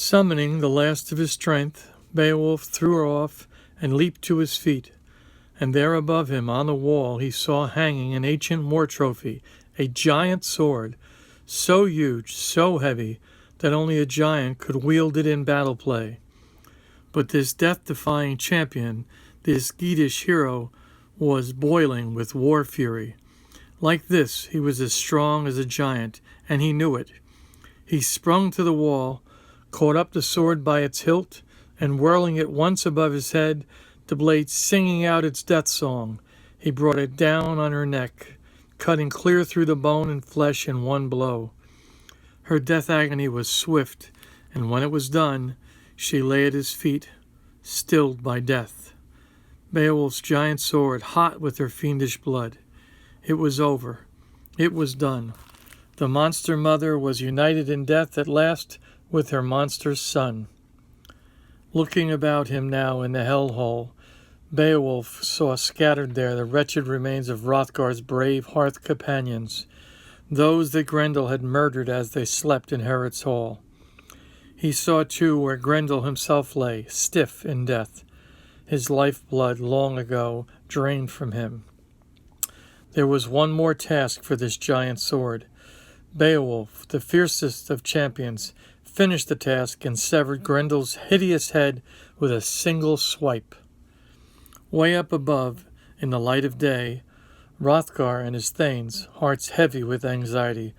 Summoning the last of his strength, Beowulf threw her off and leaped to his feet. And there above him on the wall he saw hanging an ancient war trophy, a giant sword, so huge, so heavy, that only a giant could wield it in battle play. But this death-defying champion, this Geatish hero, was boiling with war fury. Like this, he was as strong as a giant, and he knew it. He sprung to the wall, caught up the sword by its hilt, and whirling it once above his head, the blade singing out its death song, he brought it down on her neck, cutting clear through the bone and flesh in one blow. Her death agony was swift, and when it was done, she lay at his feet, stilled by death. Beowulf's giant sword hot with her fiendish blood. It was over. It was done. The monster mother was united in death at last with her monster son. Looking about him now in the hell-hole, Beowulf saw scattered there the wretched remains of Hrothgar's brave hearth companions, those that Grendel had murdered as they slept in Herod's hall. He saw, too, where Grendel himself lay, stiff in death, his lifeblood long ago drained from him. There was one more task for this giant sword. Beowulf, the fiercest of champions, finished the task and severed Grendel's hideous head with a single swipe. Way up above, in the light of day, Hrothgar and his thanes, hearts heavy with anxiety,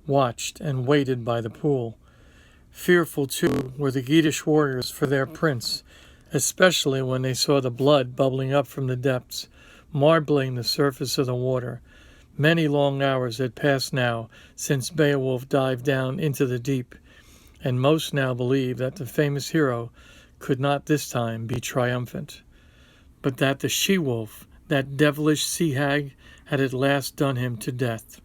watched and waited by the pool. Fearful, too, were the Geatish warriors for their prince, especially when they saw the blood bubbling up from the depths, marbling the surface of the water. Many long hours had passed now since Beowulf dived down into the deep, and most now believed that the famous hero could not this time be triumphant, but that the she-wolf, that devilish sea-hag, had at last done him to death.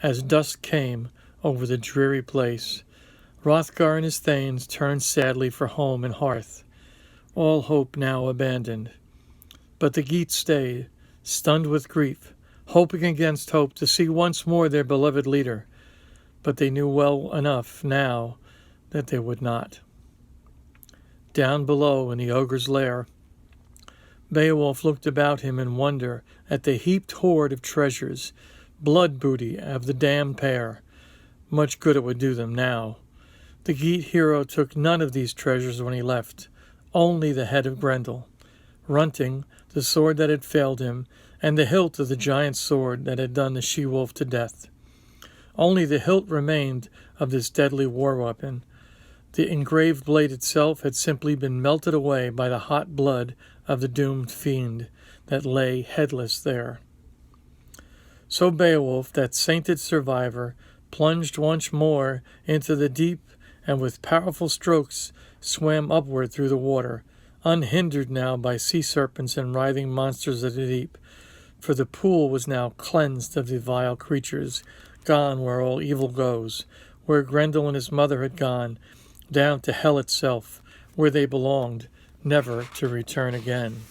As dusk came over the dreary place, Hrothgar and his thanes turned sadly for home and hearth, all hope now abandoned. But the Geats stayed, stunned with grief, hoping against hope to see once more their beloved leader, but they knew well enough now that they would not. Down below in the ogre's lair, Beowulf looked about him in wonder at the heaped hoard of treasures, blood booty of the damned pair. Much good it would do them now. The Geat hero took none of these treasures when he left, only the head of Grendel, Runting, the sword that had failed him, and the hilt of the giant sword that had done the she-wolf to death. Only the hilt remained of this deadly war weapon. The engraved blade itself had simply been melted away by the hot blood of the doomed fiend that lay headless there. So Beowulf, that sainted survivor, plunged once more into the deep and with powerful strokes swam upward through the water, unhindered now by sea serpents and writhing monsters of the deep, for the pool was now cleansed of the vile creatures, gone where all evil goes, where Grendel and his mother had gone, down to hell itself, where they belonged, never to return again.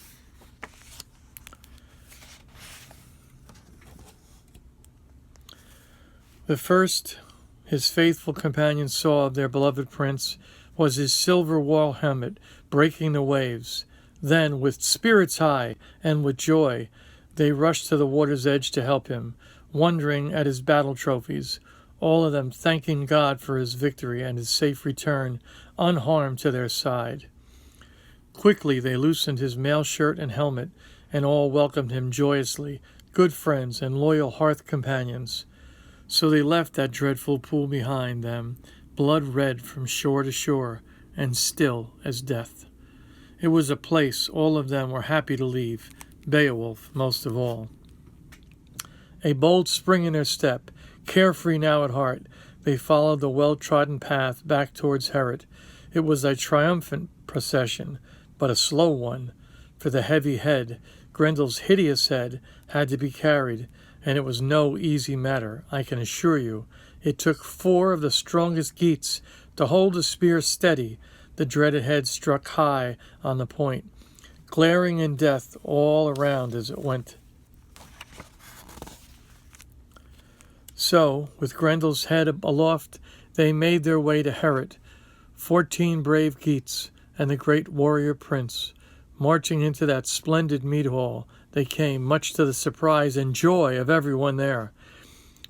The first his faithful companions saw of their beloved prince was his silver wall helmet breaking the waves. Then, with spirits high and with joy, they rushed to the water's edge to help him, wondering at his battle trophies, all of them thanking God for his victory and his safe return, unharmed to their side. Quickly they loosened his mail shirt and helmet, and all welcomed him joyously, good friends and loyal hearth companions. So they left that dreadful pool behind them, blood red from shore to shore, and still as death. It was a place all of them were happy to leave, Beowulf most of all. A bold spring in their step, carefree now at heart, they followed the well-trodden path back towards Herod. It was a triumphant procession, but a slow one, for the heavy head, Grendel's hideous head, had to be carried, and it was no easy matter, I can assure you. It took 4 of the strongest Geats to hold the spear steady. The dreaded head struck high on the point, glaring in death all around as it went. So, with Grendel's head aloft, they made their way to Herod, 14 brave Geats and the great warrior prince. Marching into that splendid mead hall, they came, much to the surprise and joy of everyone there.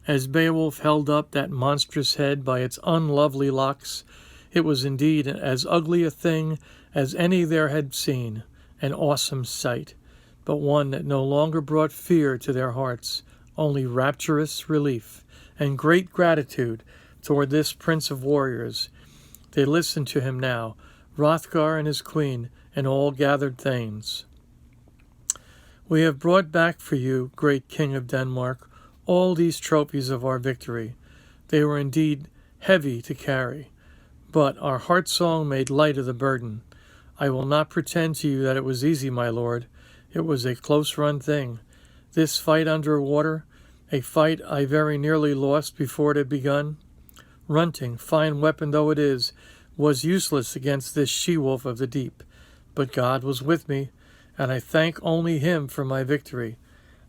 As Beowulf held up that monstrous head by its unlovely locks, it was indeed as ugly a thing as any there had seen, an awesome sight, but one that no longer brought fear to their hearts, only rapturous relief and great gratitude toward this prince of warriors. They listened to him now, Hrothgar and his queen, and all gathered thanes. We have brought back for you, great King of Denmark, all these trophies of our victory. They were indeed heavy to carry, but our heart song made light of the burden. I will not pretend to you that it was easy, my lord. It was a close-run thing. This fight under water, a fight I very nearly lost before it had begun. Runting, fine weapon though it is, was useless against this she-wolf of the deep. But God was with me, and I thank only him for my victory.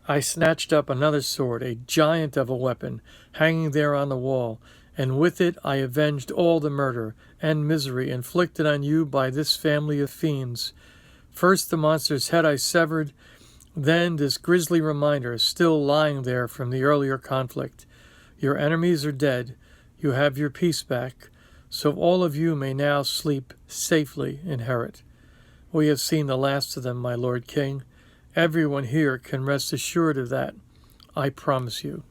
I snatched up another sword, a giant of a weapon, hanging there on the wall, and with it I avenged all the murder and misery inflicted on you by this family of fiends. First the monster's head I severed, then this grisly reminder still lying there from the earlier conflict. Your enemies are dead. You have your peace back, so all of you may now sleep safely in Heorot. We have seen the last of them, my lord king. Everyone here can rest assured of that. I promise you.